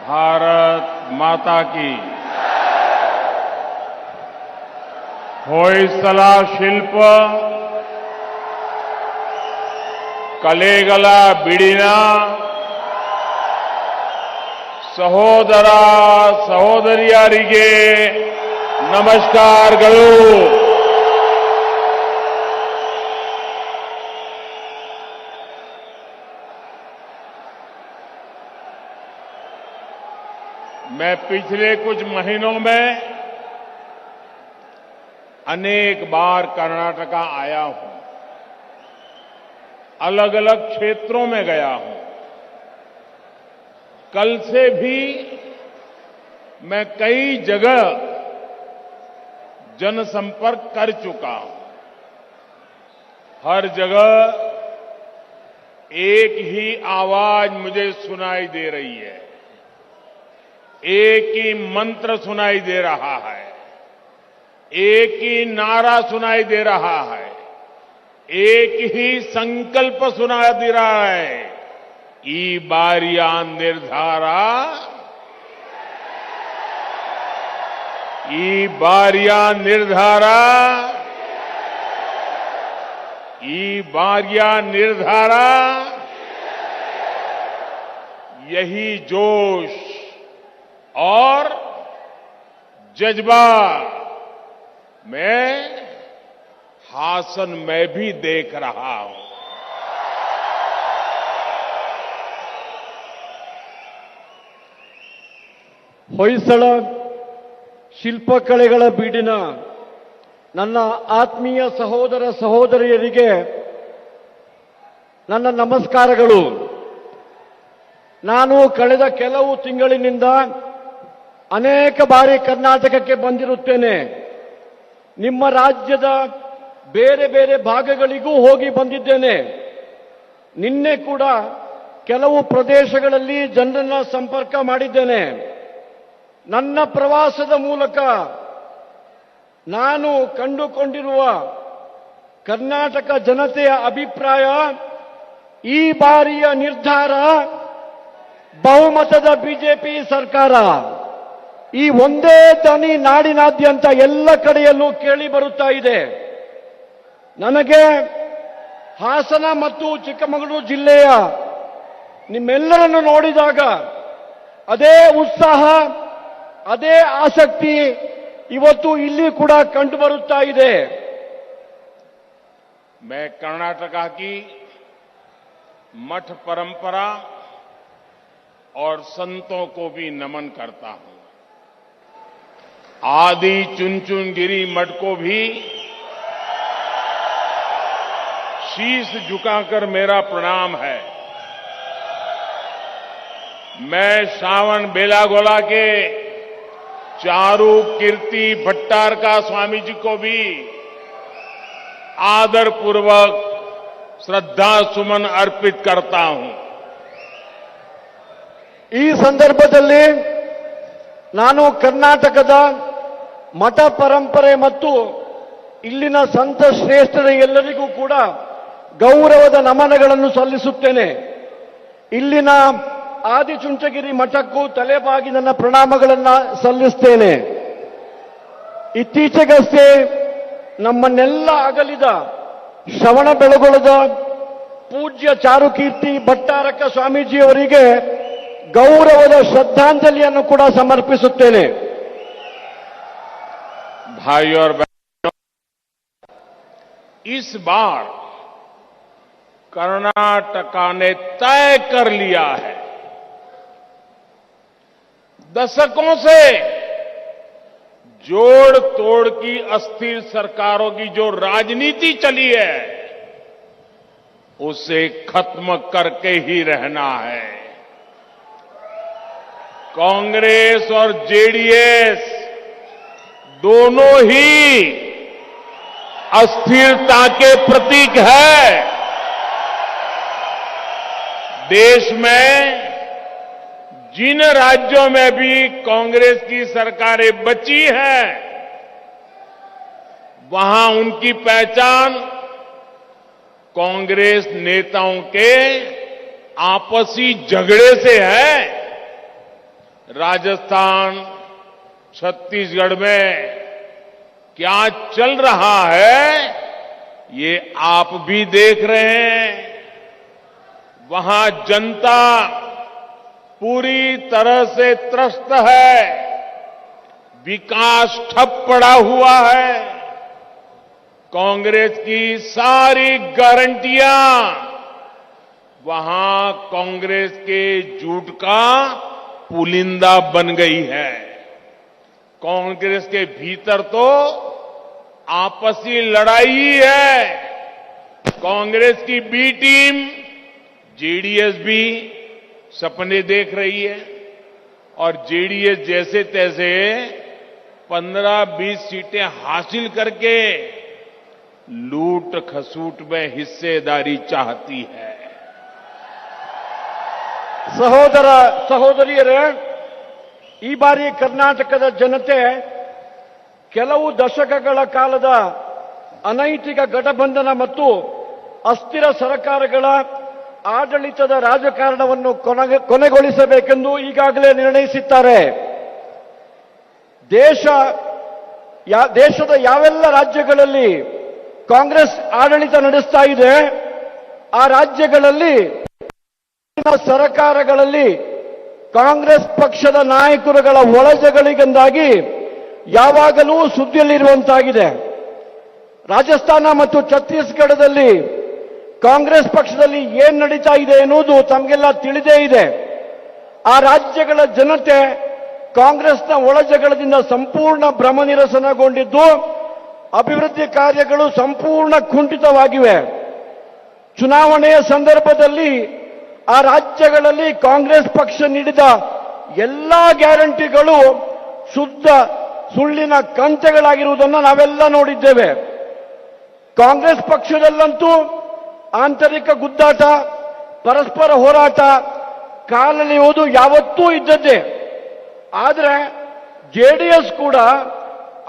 भारत माता की। ಹೊಯ್ಸಳ ಶಿಲ್ಪ ಕಲೆಗಳ ಬಿಡಿನ ಸಹೋದರ ಸಹೋದರಿಯರಿಗೆ ನಮಸ್ಕಾರಗಳು. मैं पिछले कुछ महीनों में अनेक बार कर्नाटका आया हूं, अलग अलग क्षेत्रों में गया हूं. कल से भी मैं कई जगह जनसंपर्क कर चुका हूं. हर जगह एक ही आवाज मुझे सुनाई दे रही है, एक ही मंत्र सुनाई दे रहा है, एक ही नारा सुनाई दे रहा है, एक ही संकल्प सुनाई दे रहा है. ई बारिया निर्धारा, ई बारिया निर्धारा, ई बारिया निर्धारा. यही जोश और जज्बा मैं हासन में भी देख रहा हूं. ಹೊಯ್ಸಳ ಶಿಲ್ಪಕಲೆಗಳ ಬೀಡಿನ ನನ್ನ ಆತ್ಮೀಯ ಸಹೋದರ ಸಹೋದರಿಯರಿಗೆ ನನ್ನ ನಮಸ್ಕಾರಗಳು. ನಾನು ಕಳೆದ ಕೆಲವು ತಿಂಗಳಿನಿಂದ ಅನೇಕ ಬಾರಿ ಕರ್ನಾಟಕಕ್ಕೆ ಬಂದಿರುತ್ತೇನೆ. ನಿಮ್ಮ ರಾಜ್ಯದ ಬೇರೆ ಬೇರೆ ಭಾಗಗಳಿಗೂ ಹೋಗಿ ಬಂದಿದ್ದೇನೆ. ನಿನ್ನೆ ಕೂಡ ಕೆಲವು ಪ್ರದೇಶಗಳಲ್ಲಿ ಜನರನ್ನ ಸಂಪರ್ಕ ಮಾಡಿದ್ದೇನೆ. ನನ್ನ ಪ್ರವಾಸದ ಮೂಲಕ ನಾನು ಕಂಡುಕೊಂಡಿರುವ ಕರ್ನಾಟಕ ಜನತೆಯ ಅಭಿಪ್ರಾಯ, ಈ ಬಾರಿಯ ನಿರ್ಧಾರ ಬಹುಮತದ ಬಿಜೆಪಿ ಸರ್ಕಾರ. ಈ ಒಂದೇ ದನಿ ನಾಡಿನಾದ್ಯಂತ ಎಲ್ಲ ಕಡೆಯಲ್ಲೂ ಕೇಳಿ ಬರುತ್ತಾ ಇದೆ. ನನಗೆ ಹಾಸನ ಮತ್ತು ಚಿಕ್ಕಮಗಳೂರು ಜಿಲ್ಲೆಯ ನಿಮ್ಮೆಲ್ಲರನ್ನು ನೋಡಿದಾಗ ಅದೇ ಉತ್ಸಾಹ, ಅದೇ ಆಸಕ್ತಿ ಇವತ್ತು ಇಲ್ಲಿ ಕೂಡ ಕಂಡು ಬರುತ್ತಾ ಇದೆ. मैं कर्नाटका की मठ परंपरा और संतों को भी नमन करता हूं. आदि चुनचुनगिरी मठ को भी शीश झुकाकर मेरा प्रणाम है. मैं श्रावण बेलागोला के चारू कीर्ति भट्टारका स्वामी जी को भी आदर पूर्वक श्रद्धा सुमन अर्पित करता हूं. ಈ ಸಂದರ್ಭದಲ್ಲಿ ನಾನು ಕರ್ನಾಟಕದ ಮಠ ಪರಂಪರೆ ಮತ್ತು ಇಲ್ಲಿನ ಸಂತ ಶ್ರೇಷ್ಠರ ಎಲ್ಲರಿಗೂ ಕೂಡ ಗೌರವದ ನಮನಗಳನ್ನು ಸಲ್ಲಿಸುತ್ತೇನೆ. ಇಲ್ಲಿನ ಆದಿಚುಂಚಗಿರಿ ಮಠಕ್ಕೂ ತಲೆಬಾಗಿ ನನ್ನ ಪ್ರಣಾಮಗಳನ್ನು ಸಲ್ಲಿಸುತ್ತೇನೆ. ಇತ್ತೀಚೆಗಷ್ಟೇ ನಮ್ಮನ್ನೆಲ್ಲ ಅಗಲಿದ ಶ್ರವಣ ಬೆಳಗೊಳದ ಪೂಜ್ಯ ಚಾರುಕೀರ್ತಿ ಭಟ್ಟಾರಕ ಸ್ವಾಮೀಜಿಯವರಿಗೆ ಗೌರವದ ಶ್ರದ್ಧಾಂಜಲಿಯನ್ನು ಕೂಡ ಸಮರ್ಪಿಸುತ್ತೇನೆ. भाई और बहनों, इस बार कर्नाटका ने तय कर लिया है, दशकों से जोड़ तोड़ की अस्थिर सरकारों की जो राजनीति चली है उसे खत्म करके ही रहना है. कांग्रेस और जेडीएस दोनों ही अस्थिरता के प्रतीक है. देश में जिन राज्यों में भी कांग्रेस की सरकारें बची हैं, वहां उनकी पहचान कांग्रेस नेताओं के आपसी झगड़े से है. राजस्थान, छत्तीसगढ़ में क्या चल रहा है, ये आप भी देख रहे हैं। वहां जनता पूरी तरह से त्रस्त है, विकास ठप पड़ा हुआ है। कांग्रेस की सारी गारंटियां वहां कांग्रेस के झूठ का पुलिंदा बन गई है। कांग्रेस के भीतर तो आपसी लड़ाई ही है। कांग्रेस की बी टीम जेडीएस भी सपने देख रही है और जेडीएस जैसे तैसे 15-20 सीटें हासिल करके लूट खसूट में हिस्सेदारी चाहती है। ಸಹೋದರ ಸಹೋದರಿಯರೇ, ಈ ಬಾರಿ ಕರ್ನಾಟಕದ ಜನತೆ ಕೆಲವು ದಶಕಗಳ ಕಾಲದ ಅನೈತಿಕ ಗಠಬಂಧನ ಮತ್ತು ಅಸ್ಥಿರ ಸರ್ಕಾರಗಳ ಆಡಳಿತದ ರಾಜಕಾರಣವನ್ನು ಕೊನೆಗೊಳಿಸಬೇಕೆಂದು ಈಗಾಗಲೇ ನಿರ್ಣಯಿಸಿದ್ದಾರೆ. ದೇಶದ ಯಾವೆಲ್ಲ ರಾಜ್ಯಗಳಲ್ಲಿ ಕಾಂಗ್ರೆಸ್ ಆಡಳಿತ ನಡೆಸ್ತಾ ಇದೆ ಆ ರಾಜ್ಯಗಳಲ್ಲಿ ಸರ್ಕಾರಗಳಲ್ಲಿ ಕಾಂಗ್ರೆಸ್ ಪಕ್ಷದ ನಾಯಕರುಗಳ ಒಳಜಗಳಿಂದಾಗಿ ಯಾವಾಗಲೂ ಸುದ್ದಿಯಲ್ಲಿರುವಂತಾಗಿದೆ. ರಾಜಸ್ಥಾನ ಮತ್ತು ಛತ್ತೀಸ್ಗಢದಲ್ಲಿ ಕಾಂಗ್ರೆಸ್ ಪಕ್ಷದಲ್ಲಿ ಏನ್ ನಡೀತಾ ಇದೆ ಎನ್ನುವುದು ತಮಗೆಲ್ಲ ತಿಳಿದೇ ಇದೆ. ಆ ರಾಜ್ಯಗಳ ಜನತೆ ಕಾಂಗ್ರೆಸ್ನ ಒಳಜಗಳದಿಂದ ಸಂಪೂರ್ಣ ಭ್ರಮನಿರಸನಗೊಂಡಿದ್ದು ಅಭಿವೃದ್ಧಿ ಕಾರ್ಯಗಳು ಸಂಪೂರ್ಣ ಕುಂಠಿತವಾಗಿವೆ. ಚುನಾವಣೆಯ ಸಂದರ್ಭದಲ್ಲಿ ಆ ರಾಜ್ಯಗಳಲ್ಲಿ ಕಾಂಗ್ರೆಸ್ ಪಕ್ಷ ನೀಡಿದ ಎಲ್ಲಾ ಗ್ಯಾರಂಟಿಗಳು ಶುದ್ಧ ಸುಳ್ಳಿನ ಕಂತೆಗಳಾಗಿರುವುದನ್ನು ನಾವೆಲ್ಲ ನೋಡಿದ್ದೇವೆ. ಕಾಂಗ್ರೆಸ್ ಪಕ್ಷದಲ್ಲಂತೂ ಆಂತರಿಕ ಗುದ್ದಾಟ, ಪರಸ್ಪರ ಹೋರಾಟ ಕಾಲೆಳೆಯುವುದು ಯಾವತ್ತೂ ಇದ್ದದ್ದೇ. ಆದರೆ ಜೆಡಿಎಸ್ ಕೂಡ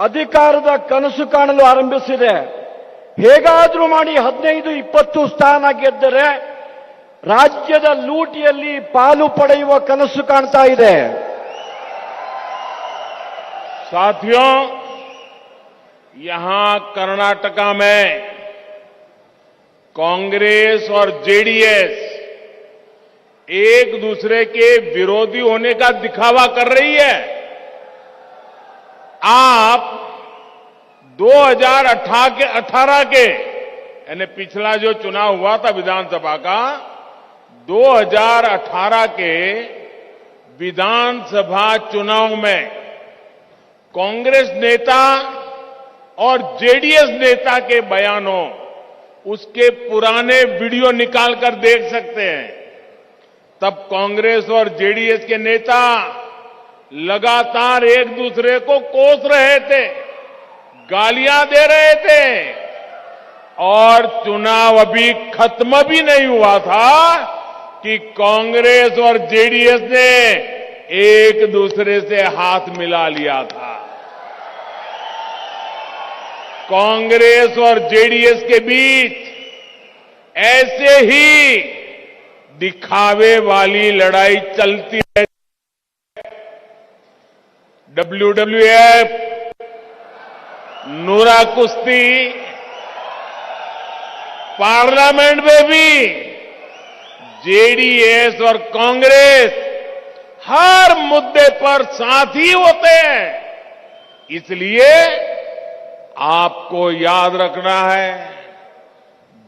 ಅಧಿಕಾರದ ಕನಸು ಕಾಣಲು ಆರಂಭಿಸಿದೆ. ಹೇಗಾದರೂ ಮಾಡಿ 15-20 ಸ್ಥಾನ ಗೆದ್ದರೆ ರಾಜ್ಯದ ಲೂಟಿಯಲ್ಲಿ ಪಾಲು ಪಡೆಯುವ ಕನಸು ಕಾಣ್ತಾ ಇದೆ. साथियों, यहां कर्नाटका में कांग्रेस और जेडीएस एक दूसरे के विरोधी होने का दिखावा कर रही है। आप 2018 के यानी पिछला जो चुनाव हुआ था विधानसभा का, 2018 के विधानसभा चुनाव में कांग्रेस नेता और जेडीएस नेता के बयानों, उसके पुराने वीडियो निकालकर देख सकते हैं। तब कांग्रेस और जेडीएस के नेता लगातार एक दूसरे को कोस रहे थे, गालियां दे रहे थे और चुनाव अभी खत्म भी नहीं हुआ था कि कांग्रेस और जेडीएस ने एक दूसरे से हाथ मिला लिया था। कांग्रेस और जेडीएस के बीच ऐसे ही दिखावे वाली लड़ाई चलती है। WWF, नूरा कुश्ती, पार्लियामेंट में भी जेडीएस और कांग्रेस हर मुद्दे पर साथी होते हैं। इसलिए आपको याद रखना है,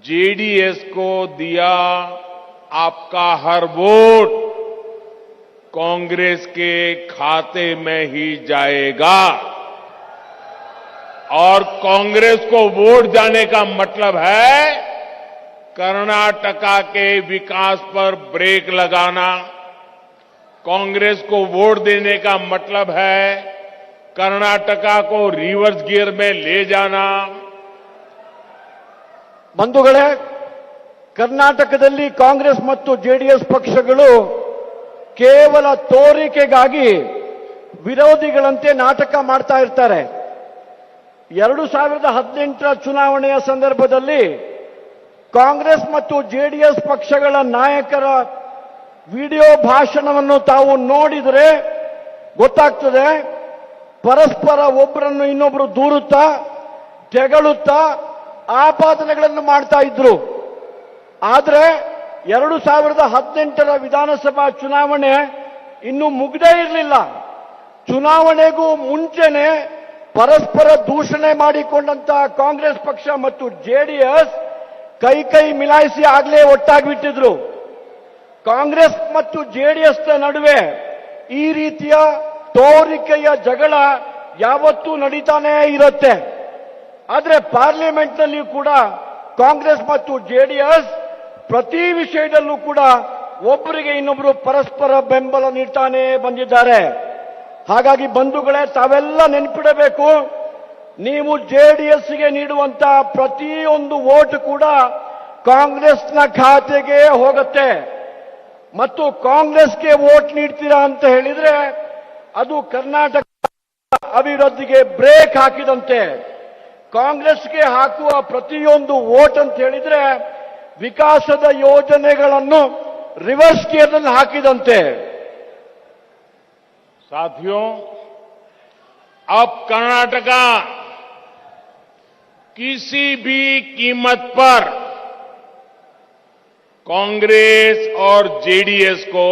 जेडीएस को दिया आपका हर वोट कांग्रेस के खाते में ही जाएगा और कांग्रेस को वोट जाने का मतलब है कर्नाटका के विकास पर ब्रेक लगाना। कांग्रेस को वोट देने का मतलब है कर्नाटका को रिवर्स गियर में ले जाना। ಬಂಧುಗಳೇ, ಕರ್ನಾಟಕದಲ್ಲಿ ಕಾಂಗ್ರೆಸ್ ಮತ್ತು ಜೆಡಿಎಸ್ ಪಕ್ಷಗಳು ಕೇವಲ ತೋರಿಕೆಗಾಗಿ ವಿರೋಧಿಗಳಂತೆ ನಾಟಕ ಮಾಡ್ತಾ ಇರ್ತಾರೆ. 2018ರ ಚುನಾವಣೆಯ ಸಂದರ್ಭದಲ್ಲಿ ಕಾಂಗ್ರೆಸ್ ಮತ್ತು ಜೆಡಿಎಸ್ ಪಕ್ಷಗಳ ನಾಯಕರ ವಿಡಿಯೋ ಭಾಷಣವನ್ನು ತಾವು ನೋಡಿದರೆ ಗೊತ್ತಾಗ್ತದೆ ಪರಸ್ಪರ ಒಬ್ಬರನ್ನು ಇನ್ನೊಬ್ಬರು ದೂರುತ್ತಾ ತೆಗಳುತ್ತಾ ಆಪಾದನೆಗಳನ್ನು ಮಾಡ್ತಾ ಇದ್ರು. ಆದರೆ 2018ರ ವಿಧಾನಸಭಾ ಚುನಾವಣೆ ಇನ್ನೂ ಮುಗ್ದೇ ಇರಲಿಲ್ಲ. ಚುನಾವಣೆಗೂ ಮುಂಚೆನೆ ಪರಸ್ಪರ ದೂಷಣೆ ಮಾಡಿಕೊಂಡಂತ ಕಾಂಗ್ರೆಸ್ ಪಕ್ಷ ಮತ್ತು ಜೆಡಿಎಸ್ ಕೈ ಮಿಲಾಯಿಸಿ ಆಗ್ಲೇ ಒಟ್ಟಾಗಿಬಿಟ್ಟಿದ್ರು. ಕಾಂಗ್ರೆಸ್ ಮತ್ತು ಜೆಡಿಎಸ್ ನಡುವೆ ಈ ರೀತಿಯ ತೋರಿಕೆಯ ಜಗಳ ಯಾವತ್ತೂ ನಡೀತಾನೇ ಇರುತ್ತೆ. ಆದರೆ ಪಾರ್ಲಿಮೆಂಟ್ನಲ್ಲಿ ಕೂಡ ಕಾಂಗ್ರೆಸ್ ಮತ್ತು ಜೆಡಿಎಸ್ ಪ್ರತಿ ವಿಷಯದಲ್ಲೂ ಕೂಡ ಒಬ್ಬರಿಗೆ ಇನ್ನೊಬ್ಬರು ಪರಸ್ಪರ ಬೆಂಬಲ ನೀಡ್ತಾನೆ ಬಂದಿದ್ದಾರೆ. ಹಾಗಾಗಿ ಬಂಧುಗಳೇ, ತಾವೆಲ್ಲ ನೆನಪಿಡಬೇಕು, ನೀವು ಜೆಡಿಎಸ್ಗೆ ನೀಡುವಂತ ಪ್ರತಿಯೊಂದು ವೋಟ್ ಕೂಡ ಕಾಂಗ್ರೆಸ್ನ ಖಾತೆಗೆ ಹೋಗುತ್ತೆ. ಮತ್ತು ಕಾಂಗ್ರೆಸ್ಗೆ ವೋಟ್ ನೀಡ್ತೀರಾ ಅಂತ ಹೇಳಿದ್ರೆ ಅದು ಕರ್ನಾಟಕ ಅಭಿವೃದ್ಧಿಗೆ ಬ್ರೇಕ್ ಹಾಕಿದಂತೆ. ಕಾಂಗ್ರೆಸ್ಗೆ ಹಾಕುವ ಪ್ರತಿಯೊಂದು ವೋಟ್ ಅಂತ ಹೇಳಿದ್ರೆ ವಿಕಾಸದ ಯೋಜನೆಗಳನ್ನು ರಿವರ್ಸ್ ಗೇರ್ನಲ್ಲಿ ಹಾಕಿದಂತೆ. साथियों, अब कर्नाटका किसी भी कीमत पर कांग्रेस और जेडीएस को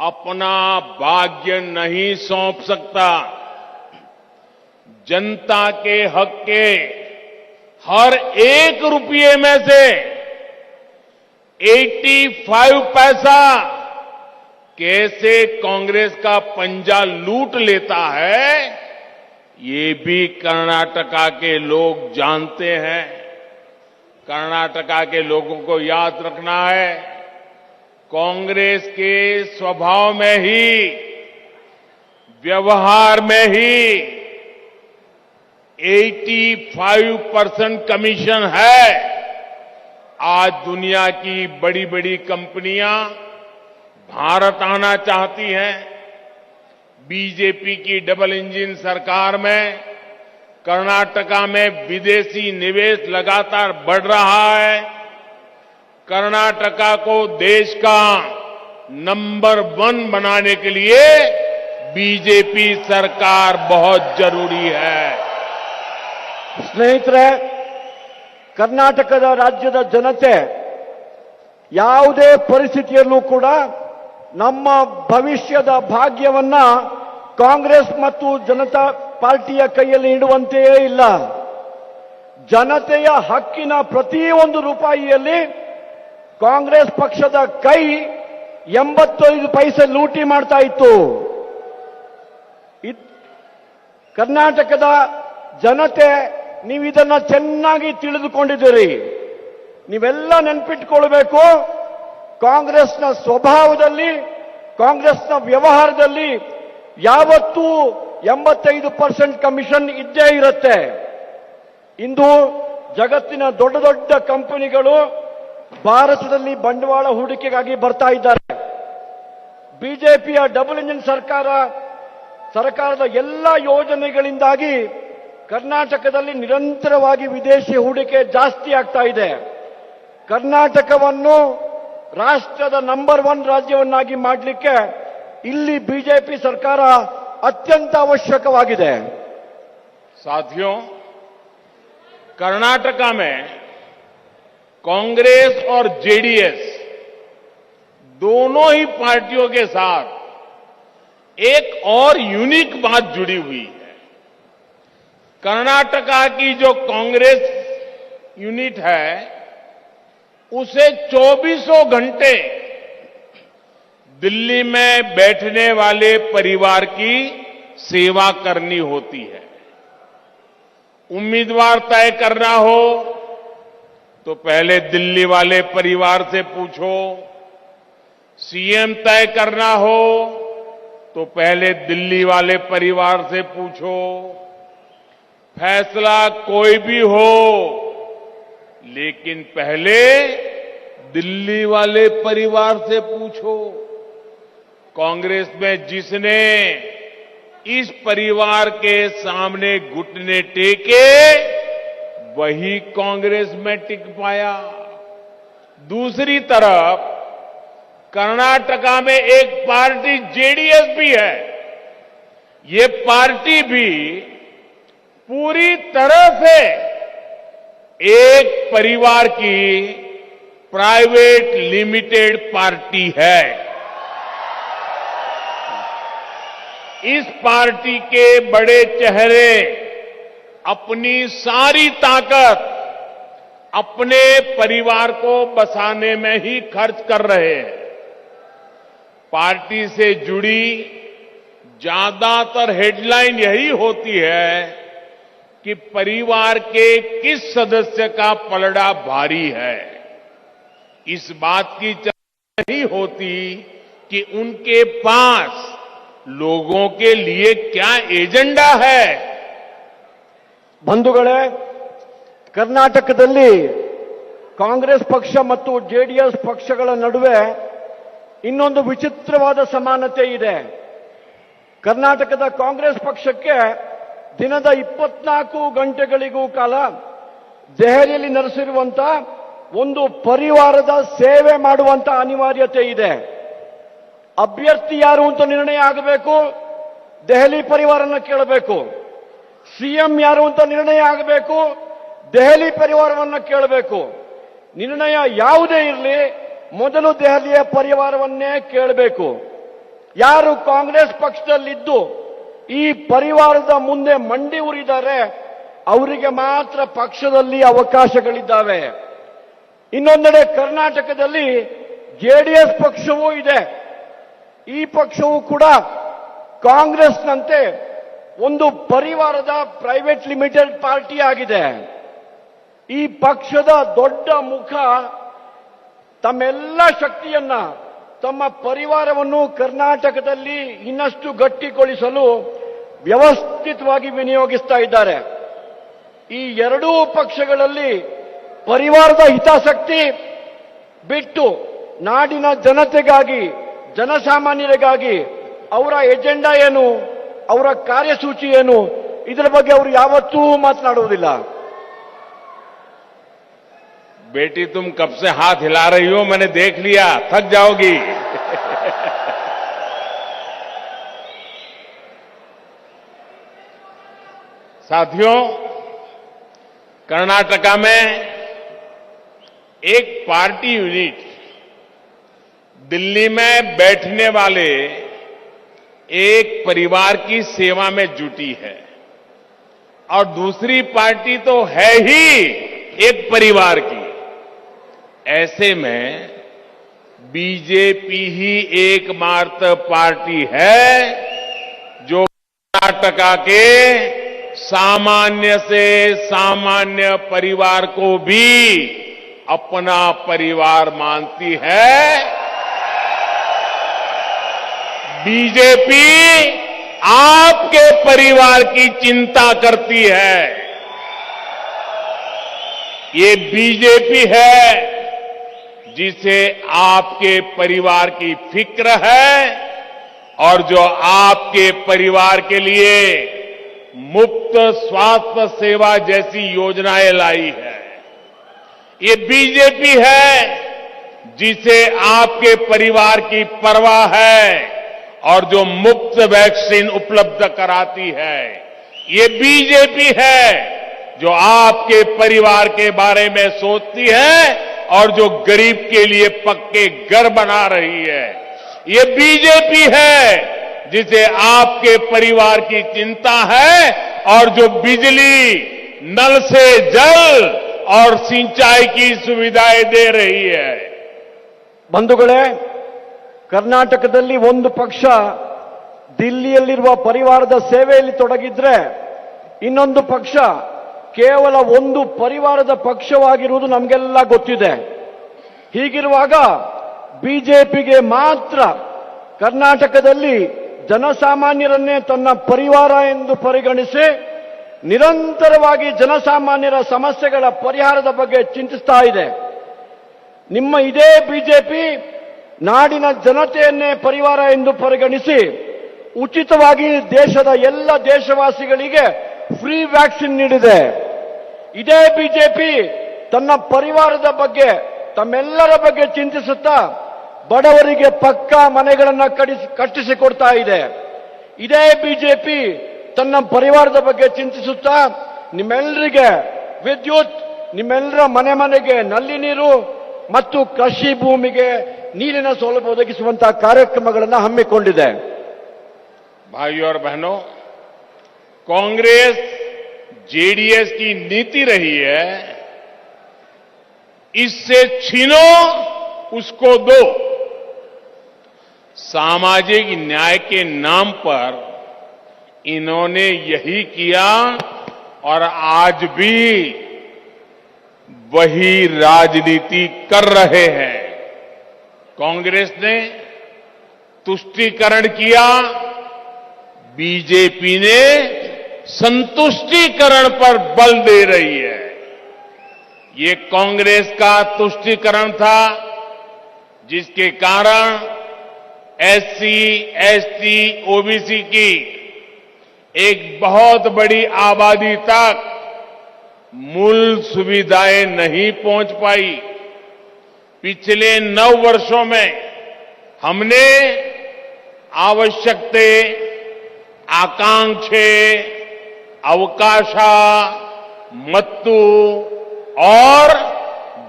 अपना भाग्य नहीं सौंप सकता. जनता के हक के हर एक रुपये में से 85 पैसा कैसे कांग्रेस का पंजा लूट लेता है, ये भी कर्नाटका के लोग जानते हैं. कर्नाटका के लोगों को याद रखना है, कांग्रेस के स्वभाव में ही, व्यवहार में ही 85% कमीशन है. आज दुनिया की बड़ी बड़ी कंपनियां भारत आना चाहती हैं. बीजेपी की डबल इंजन सरकार में कर्नाटका में विदेशी निवेश लगातार बढ़ रहा है. कर्नाटका को देश का नंबर 1 बनाने के लिए बीजेपी सरकार बहुत जरूरी है. ಸ್ನೇಹಿತರೆ, ಕರ್ನಾಟಕದ ರಾಜ್ಯದ ಜನತೆ ಯಾವುದೇ ಪರಿಸ್ಥಿತಿಯಲ್ಲೂ ಕೂಡ ನಮ್ಮ ಭವಿಷ್ಯದ ಭಾಗ್ಯವನ್ನ ಕಾಂಗ್ರೆಸ್ ಮತ್ತು ಜನತಾ ಪಾರ್ಟಿಯ ಕೈಯಲ್ಲಿ ಇಡುವಂತೆಯೇ ಇಲ್ಲ. ಜನತೆಯ ಹಕ್ಕಿನ ಪ್ರತಿಯೊಂದು ರೂಪಾಯಿಯಲ್ಲಿ ಕಾಂಗ್ರೆಸ್ ಪಕ್ಷದ ಕೈ 85 ಪೈಸೆ ಲೂಟಿ ಮಾಡ್ತಾ ಇತ್ತು. ಕರ್ನಾಟಕದ ಜನತೆ ನೀವಿದನ್ನ ಚೆನ್ನಾಗಿ ತಿಳಿದುಕೊಂಡಿದ್ದೀರಿ. ನೀವೆಲ್ಲ ನೆನಪಿಟ್ಕೊಳ್ಬೇಕು, ಕಾಂಗ್ರೆಸ್ನ ಸ್ವಭಾವದಲ್ಲಿ, ಕಾಂಗ್ರೆಸ್ನ ವ್ಯವಹಾರದಲ್ಲಿ ಯಾವತ್ತೂ 85% ಕಮಿಷನ್ ಇದ್ದೇ ಇರುತ್ತೆ. ಇಂದು ಜಗತ್ತಿನ ದೊಡ್ಡ ದೊಡ್ಡ ಕಂಪನಿಗಳು ಭಾರತದಲ್ಲಿ ಬಂಡವಾಳ ಹೂಡಿಕೆಗಾಗಿ ಬರ್ತಾ ಇದ್ದಾರೆ. ಬಿಜೆಪಿಯ ಡಬಲ್ ಇಂಜಿನ್ ಸರ್ಕಾರದ ಎಲ್ಲ ಯೋಜನೆಗಳಿಂದಾಗಿ ಕರ್ನಾಟಕದಲ್ಲಿ ನಿರಂತರವಾಗಿ ವಿದೇಶಿ ಹೂಡಿಕೆ ಜಾಸ್ತಿ ಆಗ್ತಾ ಇದೆ. ಕರ್ನಾಟಕವನ್ನು ರಾಷ್ಟ್ರದ ನಂಬರ್ 1 ರಾಜ್ಯವನ್ನಾಗಿ ಮಾಡಲಿಕ್ಕೆ ಇಲ್ಲಿ ಬಿಜೆಪಿ ಸರ್ಕಾರ अत्यंत आवश्यकवाಗಿದೆ. साथियों, कर्नाटका में कांग्रेस और जेडीएस दोनों ही पार्टियों के साथ एक और यूनिक बात जुड़ी हुई है. कर्नाटका की जो कांग्रेस यूनिट है उसे 24 घंटे दिल्ली में बैठने वाले परिवार की सेवा करनी होती है. उम्मीदवार तय करना हो तो पहले दिल्ली वाले परिवार से पूछो, सीएम तय करना हो तो पहले दिल्ली वाले परिवार से पूछो, फैसला कोई भी हो लेकिन पहले दिल्ली वाले परिवार से पूछो. कांग्रेस में जिसने इस परिवार के सामने घुटने टेके वही कांग्रेस में टिक पाया. दूसरी तरफ कर्नाटका में एक पार्टी जेडीएस भी है ये पार्टी भी पूरी तरह से एक परिवार की प्राइवेट लिमिटेड पार्टी है। इस पार्टी के बड़े चेहरे अपनी सारी ताकत अपने परिवार को बसाने में ही खर्च कर रहे हैं। पार्टी से जुड़ी ज्यादातर हेडलाइन यही होती है कि परिवार के किस सदस्य का पलड़ा भारी है। इस बात की चर्चा नहीं होती कि उनके पास लोगों के लिए क्या एजेंडा है। ಬಂಧುಗಳೇ, ಕರ್ನಾಟಕದಲ್ಲಿ ಕಾಂಗ್ರೆಸ್ ಪಕ್ಷ ಮತ್ತು ಜೆಡಿಎಸ್ ಪಕ್ಷಗಳ ನಡುವೆ ಇನ್ನೊಂದು ವಿಚಿತ್ರವಾದ ಸಮಾನತೆ ಇದೆ. ಕರ್ನಾಟಕದ ಕಾಂಗ್ರೆಸ್ ಪಕ್ಷಕ್ಕೆ ದಿನದ 24 ಗಂಟೆಗಳಿಗೂ ಕಾಲ ದೆಹಲಿಯಲ್ಲಿ ನಡೆಸಿರುವಂತಹ ಒಂದು ಪರಿವಾರದ ಸೇವೆ ಮಾಡುವಂತ ಅನಿವಾರ್ಯತೆ ಇದೆ. ಅಭ್ಯರ್ಥಿ ಯಾರು ಅಂತ ನಿರ್ಣಯ ಆಗಬೇಕು, ದೆಹಲಿ ಪರಿವಾರನ ಕೇಳಬೇಕು. ಸಿಎಂ ಯಾರು ಅಂತ ನಿರ್ಣಯ ಆಗಬೇಕು, ದೆಹಲಿ ಪರಿವಾರವನ್ನ ಕೇಳಬೇಕು. ನಿರ್ಣಯ ಯಾವುದೇ ಇರಲಿ, ಮೊದಲು ದೆಹಲಿಯ ಪರಿವಾರವನ್ನೇ ಕೇಳಬೇಕು. ಯಾರು ಕಾಂಗ್ರೆಸ್ ಪಕ್ಷದಲ್ಲಿದ್ದು ಈ ಪರಿವಾರದ ಮುಂದೆ ಮಂಡಿ ಉರಿದ್ದಾರೆ ಅವರಿಗೆ ಮಾತ್ರ ಪಕ್ಷದಲ್ಲಿ ಅವಕಾಶಗಳಿದ್ದಾವೆ. ಇನ್ನೊಂದೆಡೆ ಕರ್ನಾಟಕದಲ್ಲಿ ಜೆಡಿಎಸ್ ಪಕ್ಷವೂ ಇದೆ. ಈ ಪಕ್ಷವೂ ಕೂಡ ಕಾಂಗ್ರೆಸ್ನಂತೆ ಒಂದು ಪರಿವಾರದ ಪ್ರೈವೇಟ್ ಲಿಮಿಟೆಡ್ ಪಾರ್ಟಿ ಆಗಿದೆ. ಈ ಪಕ್ಷದ ದೊಡ್ಡ ಮುಖ ತಮ್ಮೆಲ್ಲ ಶಕ್ತಿಯನ್ನ ತಮ್ಮ ಪರಿವಾರವನ್ನು ಕರ್ನಾಟಕದಲ್ಲಿ ಇನ್ನಷ್ಟು ಗಟ್ಟಿಗೊಳಿಸಲು ವ್ಯವಸ್ಥಿತವಾಗಿ ವಿನಿಯೋಗಿಸ್ತಾ ಇದ್ದಾರೆ. ಈ ಎರಡೂ ಪಕ್ಷಗಳಲ್ಲಿ ಪರಿವಾರದ ಹಿತಾಸಕ್ತಿ ಬಿಟ್ಟು ನಾಡಿನ ಜನತೆಗಾಗಿ, ಜನಸಾಮಾನ್ಯರಿಗಾಗಿ ಅವರ ಎಜೆಂಡಾ ಏನು, ಅವರ ಕಾರ್ಯಸೂಚಿ ಏನು, ಇದರ ಬಗ್ಗೆ ಅವರು ಯಾವತ್ತೂ ಮಾತನಾಡುವುದಿಲ್ಲ. बेटी तुम कब से हाथ हिला रही हो, मैंने देख लिया, थक जाओगी। साथियों, कर्नाटका में एक पार्टी यूनिट दिल्ली में बैठने वाले एक परिवार की सेवा में जुटी है और दूसरी पार्टी तो है ही एक परिवार की। ऐसे में बीजेपी ही एकमात्र पार्टी है जो कर्नाटका के सामान्य से सामान्य परिवार को भी अपना परिवार मानती है। बीजेपी आपके परिवार की चिंता करती है। ये बीजेपी है जिसे आपके परिवार की फिक्र है और जो आपके परिवार के लिए मुफ्त स्वास्थ्य सेवा जैसी योजनाएं लाई है। ये बीजेपी है जिसे आपके परिवार की परवाह है और जो मुफ्त वैक्सीन उपलब्ध कराती है। ये बीजेपी है जो आपके परिवार के बारे में सोचती है और जो गरीब के लिए पक्के घर बना रही है। ये बीजेपी है जिसे आपके परिवार की चिंता है और जो बिजली, नल से जल और सिंचाई की सुविधाएं दे रही है। ಬಂಧುಗಳೇ, ಕರ್ನಾಟಕದಲ್ಲಿ ಒಂದು ಪಕ್ಷ ದಿಲ್ಲಿಯಲ್ಲಿರುವ ಪರಿವಾರದ ಸೇವೆಯಲ್ಲಿ ತೊಡಗಿದ್ರೆ ಇನ್ನೊಂದು ಪಕ್ಷ ಕೇವಲ ಒಂದು ಪರಿವಾರದ ಪಕ್ಷವಾಗಿರುವುದು ನಮಗೆಲ್ಲ ಗೊತ್ತಿದೆ. ಹೀಗಿರುವಾಗ ಬಿಜೆಪಿಗೆ ಮಾತ್ರ ಕರ್ನಾಟಕದಲ್ಲಿ ಜನಸಾಮಾನ್ಯರನ್ನೇ ತನ್ನ ಪರಿವಾರ ಎಂದು ಪರಿಗಣಿಸಿ ನಿರಂತರವಾಗಿ ಜನಸಾಮಾನ್ಯರ ಸಮಸ್ಯೆಗಳ ಪರಿಹಾರದ ಬಗ್ಗೆ ಚಿಂತಿಸ್ತಾ ಇದೆ. ನಿಮ್ಮ ಇದೇ ಬಿಜೆಪಿ ನಾಡಿನ ಜನತೆಯನ್ನೇ ಪರಿವಾರ ಎಂದು ಪರಿಗಣಿಸಿ ಉಚಿತವಾಗಿ ದೇಶದ ಎಲ್ಲ ದೇಶವಾಸಿಗಳಿಗೆ ಫ್ರೀ ವ್ಯಾಕ್ಸಿನ್ ನೀಡಿದೆ. ಇದೇ ಬಿಜೆಪಿ ತನ್ನ ಪರಿವಾರದ ಬಗ್ಗೆ, ತಮ್ಮೆಲ್ಲರ ಬಗ್ಗೆ ಚಿಂತಿಸುತ್ತಾ ಬಡವರಿಗೆ ಪಕ್ಕಾ ಮನೆಗಳನ್ನು ಕಟ್ಟಿಸಿಕೊಡ್ತಾ ಇದೆ. ಇದೇ ಬಿಜೆಪಿ ತನ್ನ ಪರಿವಾರದ ಬಗ್ಗೆ ಚಿಂತಿಸುತ್ತಾ ನಿಮ್ಮೆಲ್ಲರಿಗೆ ವಿದ್ಯುತ್, ನಿಮ್ಮೆಲ್ಲರ ಮನೆ ಮನೆಗೆ ನಲ್ಲಿ ನೀರು ಮತ್ತು ಕೃಷಿ ಭೂಮಿಗೆ ನೀರಿನ ಸೌಲಭ್ಯ ಒದಗಿಸುವಂತಹ ಕಾರ್ಯಕ್ರಮಗಳನ್ನು ಹಮ್ಮಿಕೊಂಡಿದೆ. भाइयों और बहनों, कांग्रेस जेडीएस की नीति रही है, इससे छीनो उसको दो। सामाजिक न्याय के नाम पर इन्होंने यही किया और आज भी वही राजनीति कर रहे हैं। कांग्रेस ने तुष्टीकरण किया, बीजेपी ने संतुष्टीकरण पर बल दे रही है। ये कांग्रेस का तुष्टीकरण था, जिसके कारण एससी, एसटी, ओबीसी की एक बहुत बड़ी आबादी तक मूल सुविधाएं नहीं पहुंच पाई। पिछले 9 वर्षों में हमने आवश्यकते, आकांक्षे, अवकाशा, मत्तु और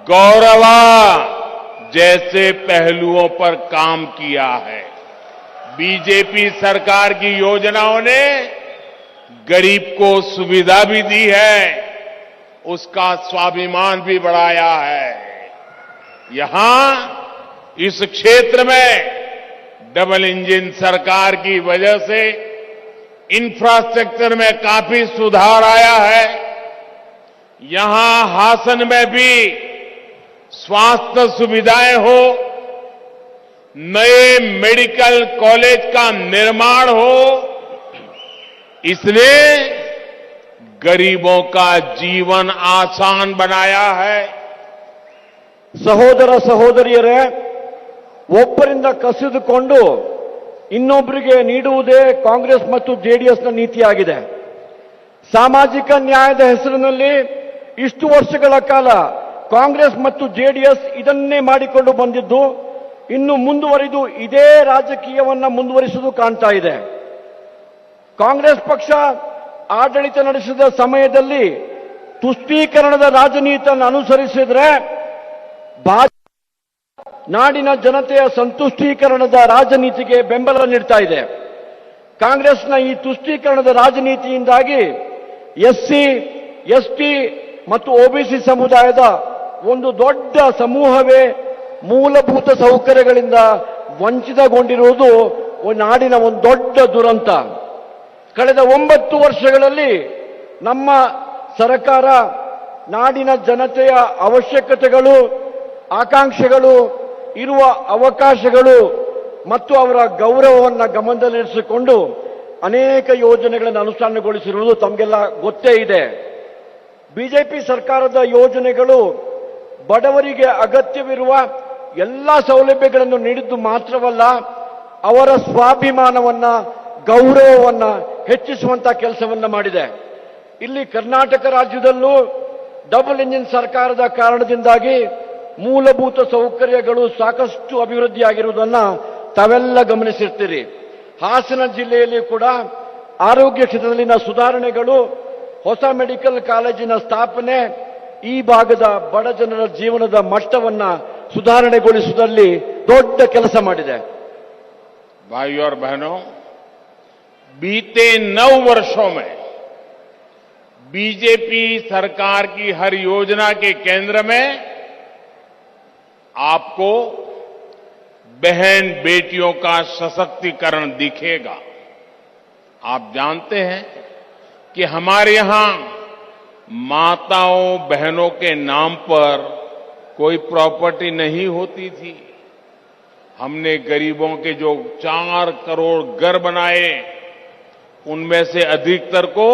गौरवा जैसे पहलुओं पर काम किया है। बीजेपी सरकार की योजनाओं ने गरीब को सुविधा भी दी है, उसका स्वाभिमान भी बढ़ाया है। यहां इस क्षेत्र में डबल इंजन सरकार की वजह से इंफ्रास्ट्रक्चर में काफी सुधार आया है। यहां हासन में भी स्वास्थ्य सुविधाएं हो, नए मेडिकल कॉलेज का निर्माण हो, इसने गरीबों का जीवन आसान बनाया है। ಸಹೋದರ ಸಹೋದರಿಯರೇ, ಒಬ್ಬರಿಂದ ಕಸಿದುಕೊಂಡು ಇನ್ನೊಬ್ಬರಿಗೆ ನೀಡುವುದೇ ಕಾಂಗ್ರೆಸ್ ಮತ್ತು ಜೆಡಿಎಸ್ನ ನೀತಿಯಾಗಿದೆ. ಸಾಮಾಜಿಕ ನ್ಯಾಯದ ಹೆಸರಿನಲ್ಲಿ ಇಷ್ಟು ವರ್ಷಗಳ ಕಾಲ ಕಾಂಗ್ರೆಸ್ ಮತ್ತು ಜೆಡಿಎಸ್ ಇದನ್ನೇ ಮಾಡಿಕೊಂಡು ಬಂದಿದ್ದು, ಇನ್ನು ಮುಂದುವರಿದು ಇದೇ ರಾಜಕೀಯವನ್ನ ಮುಂದುವರಿಸುವುದು ಕಾಣ್ತಾ ಇದೆ. ಕಾಂಗ್ರೆಸ್ ಪಕ್ಷ ಆಡಳಿತ ನಡೆಸಿದ ಸಮಯದಲ್ಲಿ ತುಷ್ಟೀಕರಣದ ರಾಜನೀತಿಯನ್ನು ಅನುಸರಿಸಿದ್ರೆ ನಾಡಿನ ಜನತೆಯ ಸಂತುಷ್ಟೀಕರಣದ ರಾಜನೀತಿಗೆ ಬೆಂಬಲ ನೀಡ್ತಾ ಇದೆ. ಕಾಂಗ್ರೆಸ್ನ ಈ ತುಷ್ಟೀಕರಣದ ರಾಜನೀತಿಯಿಂದಾಗಿ ಎಸ್ಸಿ, ಎಸ್ಟಿ ಮತ್ತು ಒಬಿಸಿ ಸಮುದಾಯದ ಒಂದು ದೊಡ್ಡ ಸಮೂಹವೇ ಮೂಲಭೂತ ಸೌಕರ್ಯಗಳಿಂದ ವಂಚಿತಗೊಂಡಿರುವುದು ನಾಡಿನ ಒಂದು ದೊಡ್ಡ ದುರಂತ. ಕಳೆದ 9 ವರ್ಷಗಳಲ್ಲಿ ನಮ್ಮ ಸರ್ಕಾರ ನಾಡಿನ ಜನತೆಯ ಅವಶ್ಯಕತೆಗಳು, ಆಕಾಂಕ್ಷೆಗಳು, ಇರುವ ಅವಕಾಶಗಳು ಮತ್ತು ಅವರ ಗೌರವವನ್ನು ಗಮನದಲ್ಲಿರಿಸಿಕೊಂಡು ಅನೇಕ ಯೋಜನೆಗಳನ್ನು ಅನುಷ್ಠಾನಗೊಳಿಸಿರುವುದು ತಮಗೆಲ್ಲ ಗೊತ್ತೇ ಇದೆ. ಬಿಜೆಪಿ ಸರ್ಕಾರದ ಯೋಜನೆಗಳು ಬಡವರಿಗೆ ಅಗತ್ಯವಿರುವ ಎಲ್ಲ ಸೌಲಭ್ಯಗಳನ್ನು ನೀಡಿದ್ದು ಮಾತ್ರವಲ್ಲ, ಅವರ ಸ್ವಾಭಿಮಾನವನ್ನ, ಗೌರವವನ್ನ ಹೆಚ್ಚಿಸುವಂತಹ ಕೆಲಸವನ್ನ ಮಾಡಿದೆ. ಇಲ್ಲಿ ಕರ್ನಾಟಕ ರಾಜ್ಯದಲ್ಲೂ ಡಬಲ್ ಇಂಜಿನ್ ಸರ್ಕಾರದ ಕಾರಣದಿಂದಾಗಿ ಮೂಲಭೂತ ಸೌಕರ್ಯಗಳು ಸಾಕಷ್ಟು ಅಭಿವೃದ್ಧಿಯಾಗಿರುವುದನ್ನು ತಾವೆಲ್ಲ ಗಮನಿಸಿರ್ತೀರಿ. ಹಾಸನ ಜಿಲ್ಲೆಯಲ್ಲಿ ಕೂಡ ಆರೋಗ್ಯ ಕ್ಷೇತ್ರದಲ್ಲಿನ ಸುಧಾರಣೆಗಳು, ಹೊಸ ಮೆಡಿಕಲ್ ಕಾಲೇಜಿನ ಸ್ಥಾಪನೆ ಈ ಭಾಗದ ಬಡ ಜನರ ಜೀವನದ ಮಟ್ಟವನ್ನ ಸುಧಾರಣೆಗೊಳಿಸುವುದರಲ್ಲಿ ದೊಡ್ಡ ಕೆಲಸ ಮಾಡಿದೆ. भाइयों और बहनों, बीते 9 वर्षों में बीजेपी सरकार की हर योजना के केंद्र में आपको बहन बेटियों का सशक्तिकरण दिखेगा। आप जानते हैं कि हमारे यहां माताओं बहनों के नाम पर कोई प्रॉपर्टी नहीं होती थी। हमने गरीबों के जो 4 करोड़ घर बनाए, उनमें से अधिकतर को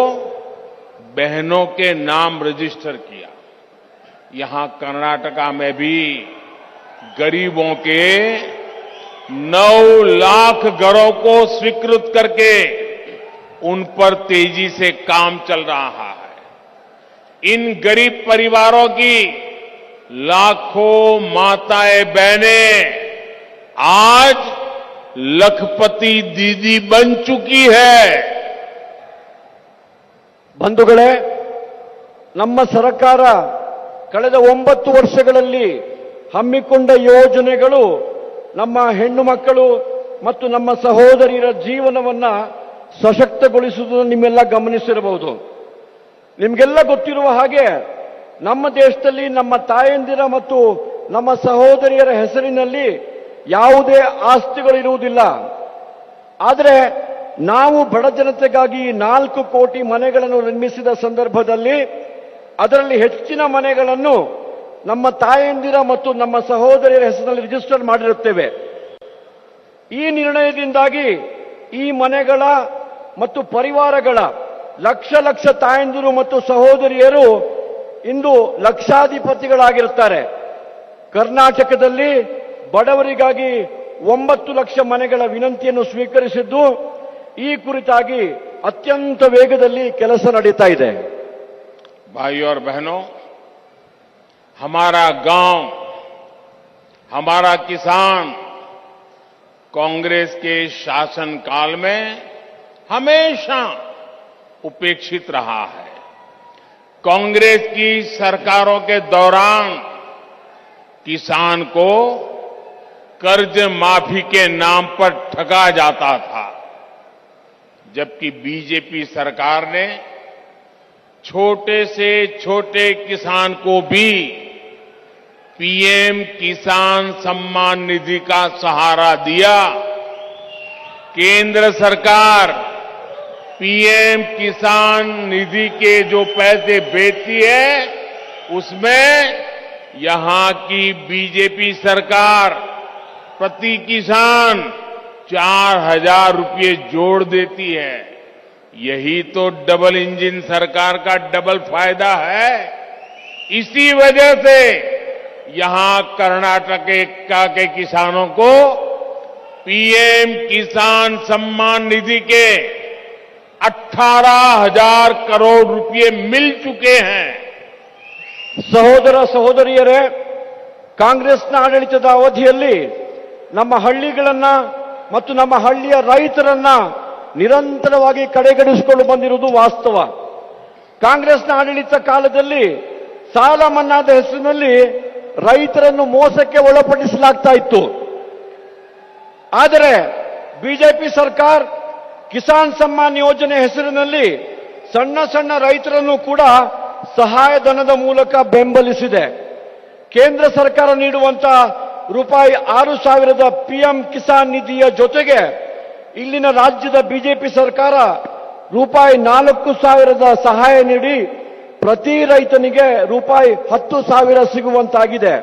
बहनों के नाम रजिस्टर किया। यहां कर्नाटका में भी गरीबों के 9 लाख घरों को स्वीकृत करके उन पर तेजी से काम चल रहा है। इन गरीब परिवारों की लाखों माताएं बहनें आज लखपति दीदी बन चुकी है। ಬಂಧುಗಳೇ, ನಮ್ಮ ಸರ್ಕಾರ ಕಳೆದ 9 ವರ್ಷಗಳಲ್ಲಿ ಹಮ್ಮಿಕೊಂಡ ಯೋಜನೆಗಳು ನಮ್ಮ ಹೆಣ್ಣು ಮಕ್ಕಳು ಮತ್ತು ನಮ್ಮ ಸಹೋದರಿಯರ ಜೀವನವನ್ನ ಸಶಕ್ತಗೊಳಿಸುವುದನ್ನು ನಿಮ್ಮೆಲ್ಲ ಗಮನಿಸಿರಬಹುದು. ನಿಮಗೆಲ್ಲ ಗೊತ್ತಿರುವ ಹಾಗೆ ನಮ್ಮ ದೇಶದಲ್ಲಿ ನಮ್ಮ ತಾಯಂದಿರ ಮತ್ತು ನಮ್ಮ ಸಹೋದರಿಯರ ಹೆಸರಿನಲ್ಲಿ ಯಾವುದೇ ಆಸ್ತಿಗಳಿರುವುದಿಲ್ಲ. ಆದರೆ ನಾವು ಬಡ ಜನತೆಗಾಗಿ 4 ಕೋಟಿ ಮನೆಗಳನ್ನು ನಿರ್ಮಿಸಿದ ಸಂದರ್ಭದಲ್ಲಿ ಅದರಲ್ಲಿ ಹೆಚ್ಚಿನ ಮನೆಗಳನ್ನು ನಮ್ಮ ತಾಯಂದಿರ ಮತ್ತು ನಮ್ಮ ಸಹೋದರಿಯರ ಹೆಸರಿನಲ್ಲಿ ರಿಜಿಸ್ಟರ್ ಮಾಡಿರುತ್ತೇವೆ. ಈ ನಿರ್ಣಯದಿಂದಾಗಿ ಈ ಮನೆಗಳ ಮತ್ತು ಪರಿವಾರಗಳ ಲಕ್ಷ ಲಕ್ಷ ತಾಯಂದಿರು ಮತ್ತು ಸಹೋದರಿಯರು ಇಂದು ಲಕ್ಷಾಧಿಪತಿಗಳಾಗಿರುತ್ತಾರೆ. ಕರ್ನಾಟಕದಲ್ಲಿ ಬಡವರಿಗಾಗಿ 9 ಲಕ್ಷ ಮನೆಗಳ ವಿನಂತಿಯನ್ನು ಸ್ವೀಕರಿಸಿದ್ದು ಈ ಕುರಿತಾಗಿ ಅತ್ಯಂತ ವೇಗದಲ್ಲಿ ಕೆಲಸ ನಡೀತಾ ಇದೆ. भाइयों और बहनों, हमारा गांव, हमारा किसान कांग्रेस के शासनकाल में हमेशा उपेक्षित रहा है. कांग्रेस की सरकारों के दौरान किसान को कर्ज माफी के नाम पर ठगा जाता था, जबकि बीजेपी सरकार ने छोटे से छोटे किसान को भी पीएम किसान सम्मान निधि का सहारा दिया. केंद्र सरकार पीएम किसान निधि के जो पैसे भेजती है उसमें यहां की बीजेपी सरकार प्रति किसान 4,000 रुपये जोड़ देती है. यही तो डबल इंजन सरकार का डबल फायदा है. इसी वजह से यहां कर्नाटक के किसानों को पीएम किसान सम्मान निधि के 18,000 करोड़ रुपये मिल चुके हैं. ಸಹೋದರ ಸಹೋದರಿಯರೇ, ಕಾಂಗ್ರೆಸ್ನ ಆಡಳಿತದ ಅವಧಿಯಲ್ಲಿ ನಮ್ಮ ಹಳ್ಳಿಗಳನ್ನ ಮತ್ತು ನಮ್ಮ ಹಳ್ಳಿಯ ರೈತರನ್ನ ನಿರಂತರವಾಗಿ ಕಡೆಗಣಿಸಿಕೊಂಡು ಬಂದಿರುವುದು ವಾಸ್ತವ. ಕಾಂಗ್ರೆಸ್ನ ಆಡಳಿತ ಕಾಲದಲ್ಲಿ ಸಾಲ ಮನ್ನಾದ ಹೆಸರಿನಲ್ಲಿ ರೈತರನ್ನು ಮೋಸಕ್ಕೆ ಒಳಪಡಿಸಲಾಗ್ತಾ ಇತ್ತು. ಆದರೆ ಬಿಜೆಪಿ ಸರ್ಕಾರ ಕಿಸಾನ್ ಸಮ್ಮಾನ್ ಯೋಜನೆ ಹೆಸರಿನಲ್ಲಿ ಸಣ್ಣ ಸಣ್ಣ ರೈತರನ್ನು ಕೂಡ ಸಹಾಯಧನದ ಮೂಲಕ ಬೆಂಬಲಿಸಿದೆ. ಕೇಂದ್ರ ಸರ್ಕಾರ ನೀಡುವಂತಹ ರೂಪಾಯಿ 6,000ದ ಪಿಎಂ ಕಿಸಾನ್ ನಿಧಿಯ ಜೊತೆಗೆ ಇಲ್ಲಿನ ರಾಜ್ಯದ ಬಿಜೆಪಿ ಸರ್ಕಾರ ರೂಪಾಯಿ 4,000ದ ಸಹಾಯ ನೀಡಿ ಪ್ರತಿ ರೈತನಿಗೆ ರೂಪಾಯಿ 10,000 ಸಿಗುವಂತಾಗಿದೆ.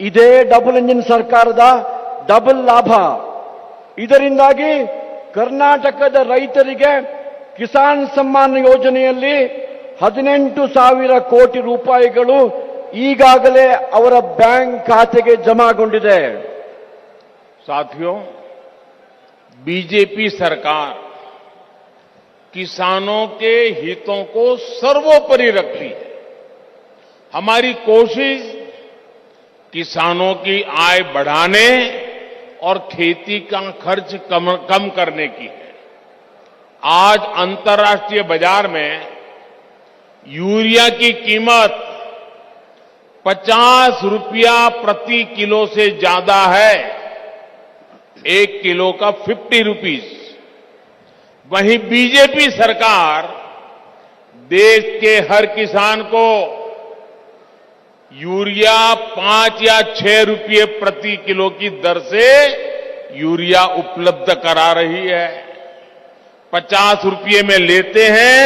ಇದೇ ಡಬಲ್ ಇಂಜಿನ್ ಸರ್ಕಾರದ ಡಬಲ್ ಲಾಭ. ಇದರಿಂದಾಗಿ ಕರ್ನಾಟಕದ ರೈತರಿಗೆ ಕಿಸಾನ್ ಸಮ್ಮಾನ್ ಯೋಜನೆಯಲ್ಲಿ 18,000 ಕೋಟಿ ರೂಪಾಯಿಗಳು ಈಗಾಗಲೇ ಅವರ ಬ್ಯಾಂಕ್ ಖಾತೆಗೆ ಜಮಾಗೊಂಡಿದೆ. साथियों, बीजेपी सरकार किसानों के हितों को सर्वोपरि रखती है. हमारी कोशिश किसानों की आय बढ़ाने और खेती का खर्च कम करने की है. आज अंतर्राष्ट्रीय बाजार में यूरिया की कीमत 50 रुपया प्रति किलो से ज्यादा है. 1 किलो का 50 रुपीस. वहीं बीजेपी सरकार देश के हर किसान को यूरिया 5 या 6 रुपये प्रति किलो की दर से यूरिया उपलब्ध करा रही है. 50 रुपये में लेते हैं,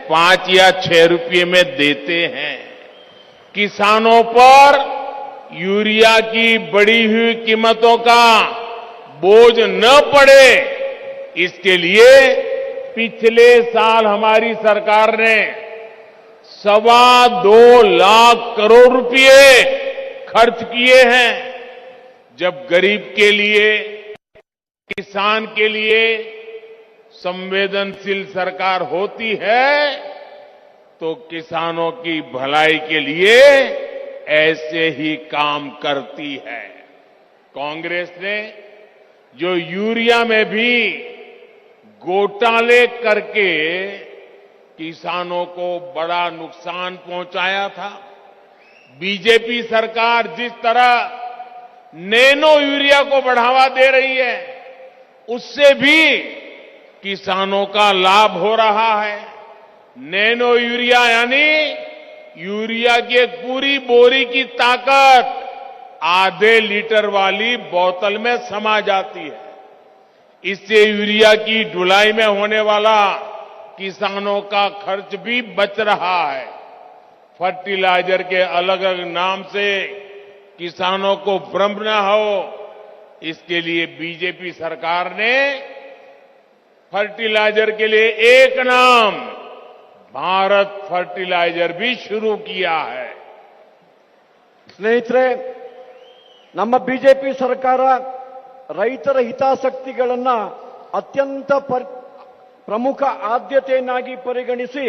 5 या 6 रुपये में देते हैं. किसानों पर यूरिया की बढ़ी हुई कीमतों का बोझ न पड़े, इसके लिए पिछले साल हमारी सरकार ने 2.25 लाख करोड़ रुपए खर्च किए हैं. जब गरीब के लिए, किसान के लिए संवेदनशील सरकार होती है तो किसानों की भलाई के लिए ऐसे ही काम करती है. कांग्रेस ने जो यूरिया में भी घोटाले करके किसानों को बड़ा नुकसान पहुंचाया था, बीजेपी सरकार जिस तरह नैनो यूरिया को बढ़ावा दे रही है, उससे भी किसानों का लाभ हो रहा है। नैनो यूरिया यानी यूरिया की एक पूरी बोरी की ताकत आधे लीटर वाली बोतल में समा जाती है। इससे यूरिया की ढुलाई में होने वाला किसानों का खर्च भी बच रहा है। फर्टिलाइजर के अलग अलग नाम से किसानों को भ्रम न हो, इसके लिए बीजेपी सरकार ने फर्टिलाइजर के लिए एक नाम भारत फर्टिलाइजर भी शुरू किया है। ಸ್ನೇಹಿತರೆ, ನಮ್ಮ ಬಿಜೆಪಿ ಸರ್ಕಾರ ರೈತರ ಹಿತಾಸಕ್ತಿಗಳನ್ನು ಅತ್ಯಂತ ಪ್ರಮುಖ ಆದ್ಯತೆಯನ್ನಾಗಿ ಪರಿಗಣಿಸಿ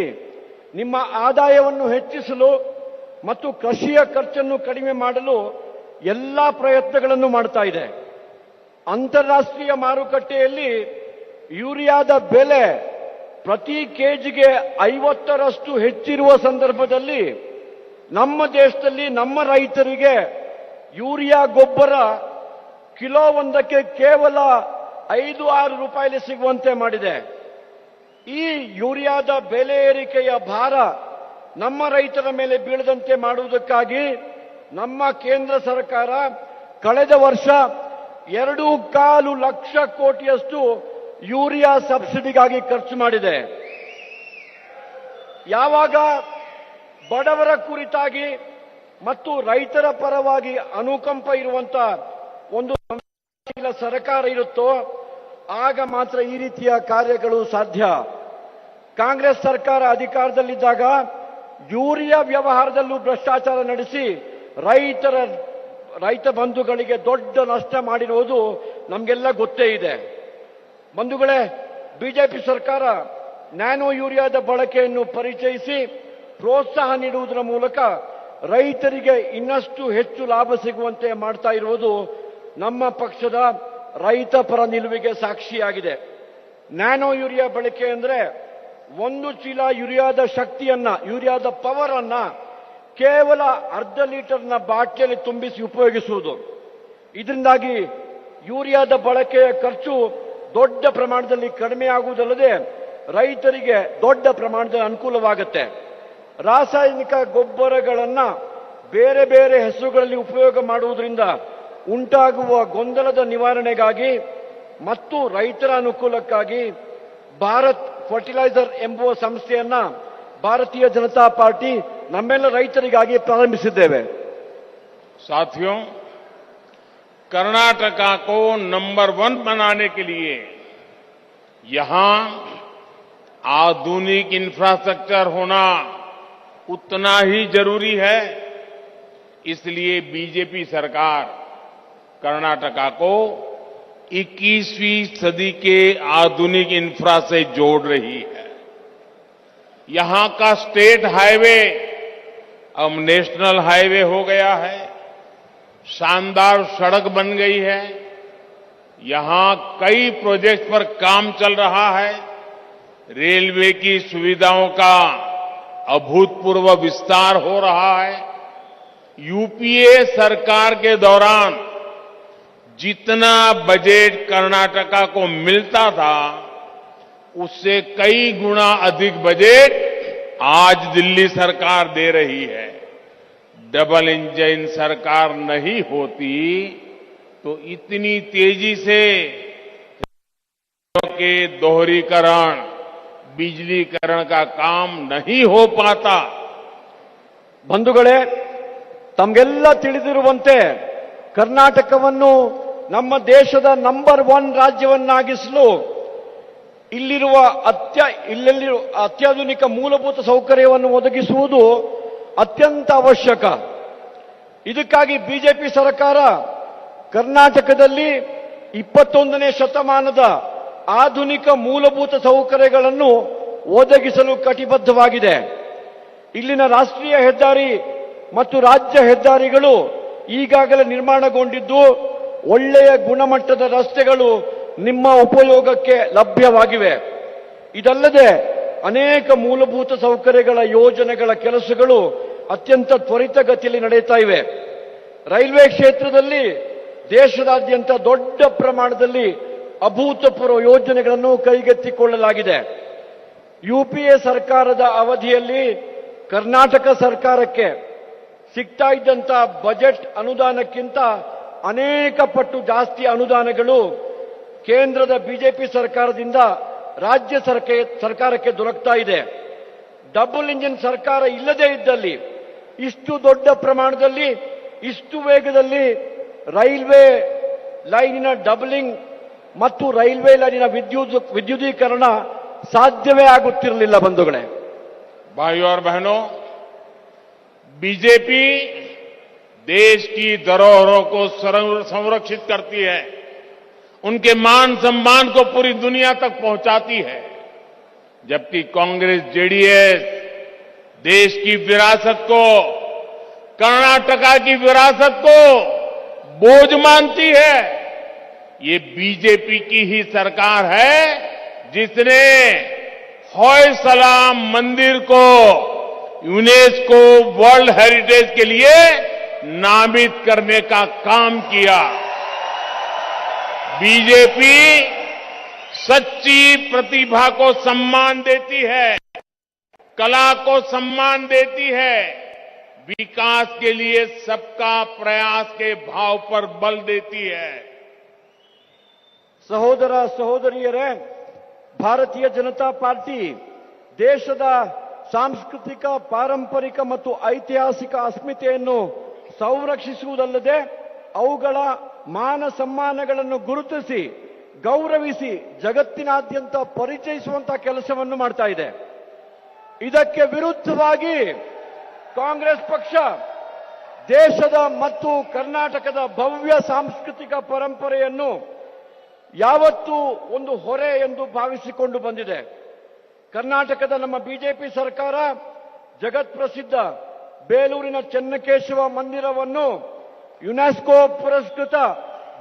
ನಿಮ್ಮ ಆದಾಯವನ್ನು ಹೆಚ್ಚಿಸಲು ಮತ್ತು ಕೃಷಿಯ ಖರ್ಚನ್ನು ಕಡಿಮೆ ಮಾಡಲು ಎಲ್ಲಾ ಪ್ರಯತ್ನಗಳನ್ನು ಮಾಡ್ತಾ ಇದೆ. ಅಂತಾರಾಷ್ಟ್ರೀಯ ಮಾರುಕಟ್ಟೆಯಲ್ಲಿ ಯೂರಿಯಾದ ಬೆಲೆ ಪ್ರತಿ ಕೆಜಿಗೆ 50ರಷ್ಟು ಹೆಚ್ಚಿರುವ ಸಂದರ್ಭದಲ್ಲಿ ನಮ್ಮ ದೇಶದಲ್ಲಿ ನಮ್ಮ ರೈತರಿಗೆ ಯೂರಿಯಾ ಗೊಬ್ಬರ ಕಿಲೋ ಒಂದಕ್ಕೆ ಕೇವಲ 5-6 ರೂಪಾಯಿಲಿ ಸಿಗುವಂತೆ ಮಾಡಿದೆ. ಈ ಯೂರಿಯಾದ ಬೆಲೆ ಏರಿಕೆಯ ಭಾರ ನಮ್ಮ ರೈತರ ಮೇಲೆ ಬೀಳದಂತೆ ಮಾಡುವುದಕ್ಕಾಗಿ ನಮ್ಮ ಕೇಂದ್ರ ಸರ್ಕಾರ ಕಳೆದ ವರ್ಷ 2.25 ಲಕ್ಷ ಕೋಟಿಯಷ್ಟು ಯೂರಿಯಾ ಸಬ್ಸಿಡಿಗಾಗಿ ಖರ್ಚು ಮಾಡಿದೆ. ಯಾವಾಗ ಬಡವರ ಕುರಿತಾಗಿ ಮತ್ತು ರೈತರ ಪರವಾಗಿ ಅನುಕಂಪ ಇರುವಂತ ಒಂದು ಸಂವೇದನಶೀಲ ಸರ್ಕಾರ ಇರುತ್ತೋ ಆಗ ಮಾತ್ರ ಈ ರೀತಿಯ ಕಾರ್ಯಗಳು ಸಾಧ್ಯ. ಕಾಂಗ್ರೆಸ್ ಸರ್ಕಾರ ಅಧಿಕಾರದಲ್ಲಿದ್ದಾಗ ಯೂರಿಯಾ ವ್ಯವಹಾರದಲ್ಲೂ ಭ್ರಷ್ಟಾಚಾರ ನಡೆಸಿ ರೈತ ಬಂಧುಗಳಿಗೆ ದೊಡ್ಡ ನಷ್ಟ ಮಾಡಿರುವುದು ನಮಗೆಲ್ಲ ಗೊತ್ತೇ ಇದೆ. ಬಂಧುಗಳೇ, ಬಿಜೆಪಿ ಸರ್ಕಾರ ನ್ಯಾನೋ ಯೂರಿಯಾದ ಬಳಕೆಯನ್ನು ಪರಿಚಯಿಸಿ ಪ್ರೋತ್ಸಾಹ ನೀಡುವುದರ ಮೂಲಕ ರೈತರಿಗೆ ಇನ್ನಷ್ಟು ಹೆಚ್ಚು ಲಾಭ ಸಿಗುವಂತೆ ಮಾಡ್ತಾ ಇರುವುದು ನಮ್ಮ ಪಕ್ಷದ ರೈತ ಪರ ನಿಲುವಿಗೆ ಸಾಕ್ಷಿಯಾಗಿದೆ. ನ್ಯಾನೋ ಯೂರಿಯಾ ಬಳಕೆ ಅಂದ್ರೆ 1 ಚೀಲ ಯೂರಿಯಾದ ಶಕ್ತಿಯನ್ನ, ಯೂರಿಯಾದ ಪವರ್ ಅನ್ನ ಕೇವಲ ಅರ್ಧ ಲೀಟರ್ನ ಬಾಟ್ಲಿಯಲ್ಲಿ ತುಂಬಿಸಿ ಉಪಯೋಗಿಸುವುದು. ಇದರಿಂದಾಗಿ ಯೂರಿಯಾದ ಬಳಕೆಯ ಖರ್ಚು ದೊಡ್ಡ ಪ್ರಮಾಣದಲ್ಲಿ ಕಡಿಮೆಯಾಗುವುದಲ್ಲದೆ ರೈತರಿಗೆ ದೊಡ್ಡ ಪ್ರಮಾಣದ ಅನುಕೂಲವಾಗುತ್ತೆ. ರಾಸಾಯನಿಕ ಗೊಬ್ಬರಗಳನ್ನು ಬೇರೆ ಬೇರೆ ಹೆಸರುಗಳಲ್ಲಿ ಉಪಯೋಗ ಮಾಡುವುದರಿಂದ ಉಂಟಾಗುವ ಗೊಂದಲದ ನಿವಾರಣೆಗಾಗಿ ಮತ್ತು ರೈತರ ಅನುಕೂಲಕ್ಕಾಗಿ ಭಾರತ್ ಫರ್ಟಿಲೈಸರ್ ಎಂಬುವ ಸಂಸ್ಥೆಯನ್ನ ಭಾರತೀಯ ಜನತಾ ಪಾರ್ಟಿ ನಮ್ಮೆಲ್ಲ ರೈತರಿಗಾಗಿ ಪ್ರಾರಂಭಿಸಿದ್ದೇವೆ. साथियों, कर्नाटका को नंबर 1 बनाने के लिए यहां आधुनिक इंफ्रास्ट्रक्चर होना उतना ही जरूरी है. इसलिए बीजेपी सरकार कर्नाटका को 21वीं सदी के आधुनिक इंफ्रा से जोड़ रही है. यहां का स्टेट हाईवे अब नेशनल हाईवे हो गया है. शानदार सड़क बन गई है. यहां कई प्रोजेक्ट पर काम चल रहा है. रेलवे की सुविधाओं का अभूतपूर्व विस्तार हो रहा है. यूपीए सरकार के दौरान जितना बजट कर्नाटका को मिलता था उससे कई गुना अधिक बजट आज दिल्ली सरकार दे रही है. डबल इंजन सरकार नहीं होती तो इतनी तेजी से के दोहरीकरण, बिजलीकरण का काम नहीं हो पाता. ಬಂಧುಗಳೇ, ತಮಗೆಲ್ಲ ತಿಳಿದಿರುವಂತೆ ಕರ್ನಾಟಕವನ್ನು ನಮ್ಮ ದೇಶದ ನಂಬರ್ 1 ರಾಜ್ಯವನ್ನಾಗಿಸಲು ಇಲ್ಲಿರುವ ಅತ್ಯಾಧುನಿಕ ಮೂಲಭೂತ ಸೌಕರ್ಯವನ್ನು ಒದಗಿಸುವುದು ಅತ್ಯಂತ ಅವಶ್ಯಕ. ಇದಕ್ಕಾಗಿ ಬಿಜೆಪಿ ಸರ್ಕಾರ ಕರ್ನಾಟಕದಲ್ಲಿ 21ನೇ ಶತಮಾನದ ಆಧುನಿಕ ಮೂಲಭೂತ ಸೌಕರ್ಯಗಳನ್ನು ಒದಗಿಸಲು ಕಟಿಬದ್ಧವಾಗಿದೆ. ಇಲ್ಲಿನ ರಾಷ್ಟ್ರೀಯ ಹೆದ್ದಾರಿ ಮತ್ತು ರಾಜ್ಯ ಹೆದ್ದಾರಿಗಳು ಈಗಾಗಲೇ ನಿರ್ಮಾಣಗೊಂಡಿದ್ದು ಒಳ್ಳೆಯ ಗುಣಮಟ್ಟದ ರಸ್ತೆಗಳು ನಿಮ್ಮ ಉಪಯೋಗಕ್ಕೆ ಲಭ್ಯವಾಗಿವೆ. ಇದಲ್ಲದೆ ಅನೇಕ ಮೂಲಭೂತ ಸೌಕರ್ಯಗಳ ಯೋಜನೆಗಳ ಕೆಲಸಗಳು ಅತ್ಯಂತ ತ್ವರಿತಗತಿಯಲ್ಲಿ ನಡೆಯುತ್ತಾ ಇವೆ. ರೈಲ್ವೆ ಕ್ಷೇತ್ರದಲ್ಲಿ ದೇಶದಾದ್ಯಂತ ದೊಡ್ಡ ಪ್ರಮಾಣದಲ್ಲಿ ಅಭೂತಪೂರ್ವ ಯೋಜನೆಗಳನ್ನು ಕೈಗೆತ್ತಿಕೊಳ್ಳಲಾಗಿದೆ. ಯುಪಿಎ ಸರ್ಕಾರದ ಅವಧಿಯಲ್ಲಿ ಕರ್ನಾಟಕ ಸರ್ಕಾರಕ್ಕೆ ಸಿಗ್ತಾ ಇದ್ದಂಥ ಬಜೆಟ್ ಅನುದಾನಕ್ಕಿಂತ ಅನೇಕ ಪಟ್ಟು ಜಾಸ್ತಿ ಅನುದಾನಗಳು ಕೇಂದ್ರದ ಬಿಜೆಪಿ ಸರ್ಕಾರದಿಂದ ರಾಜ್ಯ ಸರ್ಕಾರಕ್ಕೆ ದೊರಕ್ತಾ ಇದೆ. ಡಬಲ್ ಇಂಜಿನ್ ಸರ್ಕಾರ ಇಲ್ಲದೇ ಇದ್ದಲ್ಲಿ ಇಷ್ಟು ದೊಡ್ಡ ಪ್ರಮಾಣದಲ್ಲಿ ಇಷ್ಟು ವೇಗದಲ್ಲಿ ರೈಲ್ವೆ ಲೈನಿನ ಡಬಲಿಂಗ್ ಮತ್ತು ರೈಲ್ವೆ ಲೈನಿನ ವಿದ್ಯುದೀಕರಣ ಸಾಧ್ಯವೇ ಆಗುತ್ತಿರಲಿಲ್ಲ ಬಂಧುಗಳೇ. भाइयों और बहनों, बीजेपी देश की धरोहरों को संरक्षित करती है, उनके मान सम्मान को पूरी दुनिया तक पहुंचाती है, जबकि कांग्रेस जेडीएस देश की विरासत को, कर्नाटका की विरासत को बोझ मानती है. ये बीजेपी की ही सरकार है जिसने होयसला मंदिर को यूनेस्को वर्ल्ड हेरिटेज के लिए नामित करने का काम किया. बीजेपी सच्ची प्रतिभा को सम्मान देती है, कला को सम्मान देती है, विकास के लिए सबका प्रयास के भाव पर बल देती है. ಸಹೋದರ ಸಹೋದರಿಯರೇ, ಭಾರತೀಯ ಜನತಾ ಪಾರ್ಟಿ ದೇಶದ ಸಾಂಸ್ಕೃತಿಕ, ಪಾರಂಪರಿಕ ಮತ್ತು ಐತಿಹಾಸಿಕ ಅಸ್ಮಿತೆಯನ್ನು ಸಂರಕ್ಷಿಸುವುದಲ್ಲದೆ ಅವುಗಳ ಮಾನ ಸಮ್ಮಾನಗಳನ್ನು ಗುರುತಿಸಿ ಗೌರವಿಸಿ ಜಗತ್ತಿನಾದ್ಯಂತ ಪರಿಚಯಿಸುವಂತಹ ಕೆಲಸವನ್ನು ಮಾಡ್ತಾ ಇದೆ. ಇದಕ್ಕೆ ವಿರುದ್ಧವಾಗಿ ಕಾಂಗ್ರೆಸ್ ಪಕ್ಷ ದೇಶದ ಮತ್ತು ಕರ್ನಾಟಕದ ಭವ್ಯ ಸಾಂಸ್ಕೃತಿಕ ಪರಂಪರೆಯನ್ನು ಯಾವತ್ತೂ ಒಂದು ಹೊರೆ ಎಂದು ಭಾವಿಸಿಕೊಂಡು ಬಂದಿದೆ. ಕರ್ನಾಟಕದ ನಮ್ಮ ಬಿಜೆಪಿ ಸರ್ಕಾರ ಜಗತ್ಪ್ರಸಿದ್ಧ ಬೇಲೂರಿನ ಚೆನ್ನಕೇಶವ ಮಂದಿರವನ್ನು ಯುನೆಸ್ಕೋ ಪುರಸ್ಕೃತ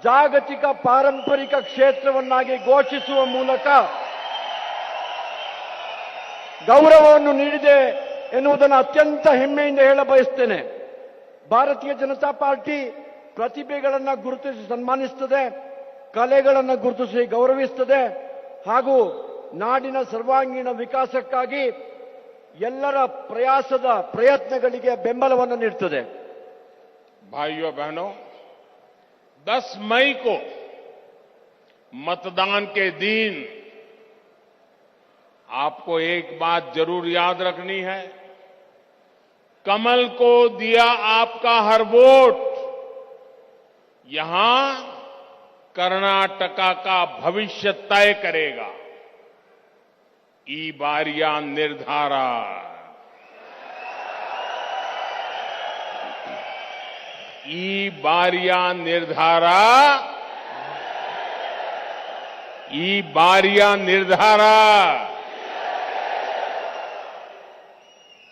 ಜಾಗತಿಕ ಪಾರಂಪರಿಕ ಕ್ಷೇತ್ರವನ್ನಾಗಿ ಘೋಷಿಸುವ ಮೂಲಕ ಗೌರವವನ್ನು ನೀಡಿದೆ ಎನ್ನುವುದನ್ನು ಅತ್ಯಂತ ಹೆಮ್ಮೆಯಿಂದ ಹೇಳ ಬಯಸ್ತೇನೆ. ಭಾರತೀಯ ಜನತಾ ಪಾರ್ಟಿ ಪ್ರತಿಭೆಗಳನ್ನು ಗುರುತಿಸಿ ಸನ್ಮಾನಿಸುತ್ತದೆ, ಕಲೆಗಳನ್ನು ಗುರುತಿಸಿ ಗೌರವಿಸುತ್ತದೆ ಹಾಗೂ ನಾಡಿನ ಸರ್ವಾಂಗೀಣ ವಿಕಾಸಕ್ಕಾಗಿ ಎಲ್ಲರ ಪ್ರಯತ್ನಗಳಿಗೆ ಬೆಂಬಲವನ್ನು ನೀಡುತ್ತದೆ. भाइयों बहनों, 10 मई को मतदान के दिन आपको एक बात जरूर याद रखनी है, कमल को दिया आपका हर वोट यहां कर्नाटका का भविष्य तय करेगा. ई बारिया निर्धारा, ई बारिया निर्धारा, ई बारिया निर्धारा.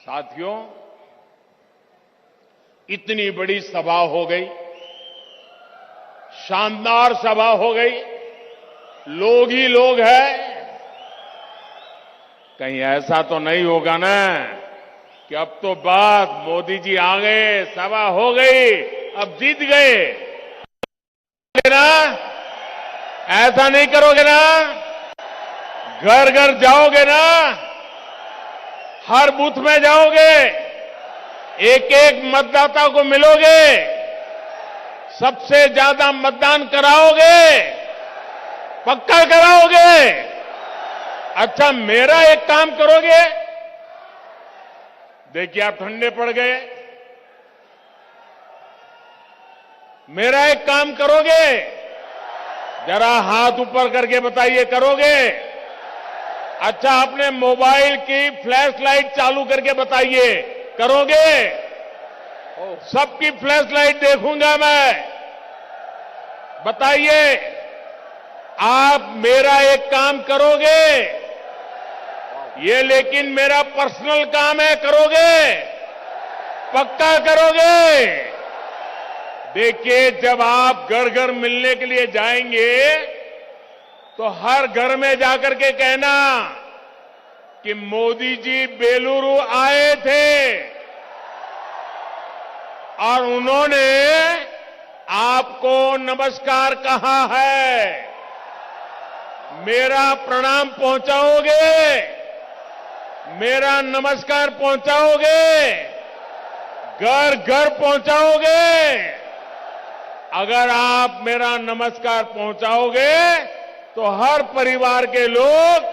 साथियों, इतनी बड़ी सभा हो गई, शानदार सभा हो गई, लोग ही लोग हैं. कहीं ऐसा तो नहीं होगा ना कि अब तो बात मोदी जी आ गए, सभा हो गई, अब जीत गए ना? ऐसा नहीं करोगे ना? घर घर जाओगे ना? हर बूथ में जाओगे, एक एक मतदाता को मिलोगे, सबसे ज्यादा मतदान कराओगे, पक्का कराओगे? अच्छा, मेरा एक काम करोगे? देखिए, आप ठंडे पड़ गए. मेरा एक काम करोगे? जरा हाथ ऊपर करके बताइए, करोगे? अच्छा, अपने मोबाइल की फ्लैश लाइट चालू करके बताइए, करोगे? सबकी फ्लैश लाइट देखूंगा मैं. बताइए, आप मेरा एक काम करोगे? ये लेकिन मेरा पर्सनल काम है, करोगे? पक्का करोगे? देखिए, जब आप घर घर मिलने के लिए जाएंगे तो हर घर में जाकर के कहना कि मोदी जी बेलूरू आए थे और उन्होंने आपको नमस्कार कहा है। मेरा प्रणाम पहुंचाओगे, मेरा नमस्कार पहुंचाओगे, घर घर पहुंचाओगे। अगर आप मेरा नमस्कार पहुंचाओगे तो हर परिवार के लोग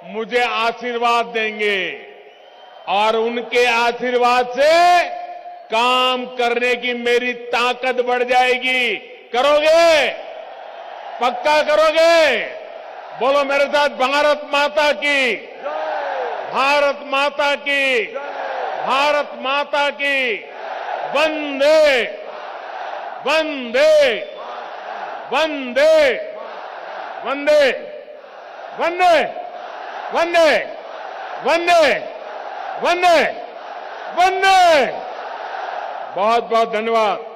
मुझे आशीर्वाद देंगे और उनके आशीर्वाद से काम करने की मेरी ताकत बढ़ जाएगी। करोगे? पक्का करोगे? बोलो मेरे साथ, भारत माता की, भारत माता की, भारत माता की, वंदे वंदे वंदे वंदे वंदे वंदे वंदे वंदे वंदे। बहुत बहुत धन्यवाद।